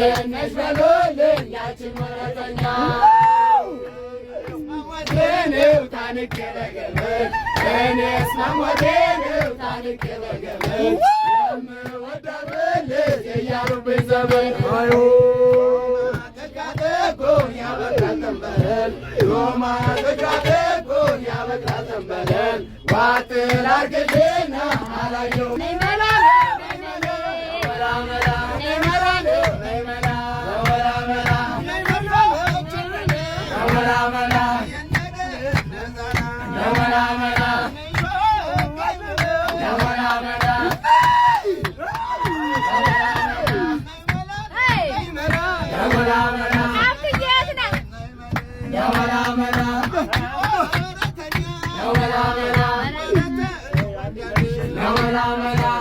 የነሽ በሉልኝ ያችን ወረተኛ እኔው ታንቄ በገመድ እኔስ መሞቴንው ታንቄ በገመድ የምወዳት ልጅ እያሉብኝ ዘመድ ተጋደጎን ያበቃል ተንበለል ዮማ ተጋደጎን ያበቃል ተንበለል ዋጥል አርግልና አላየው La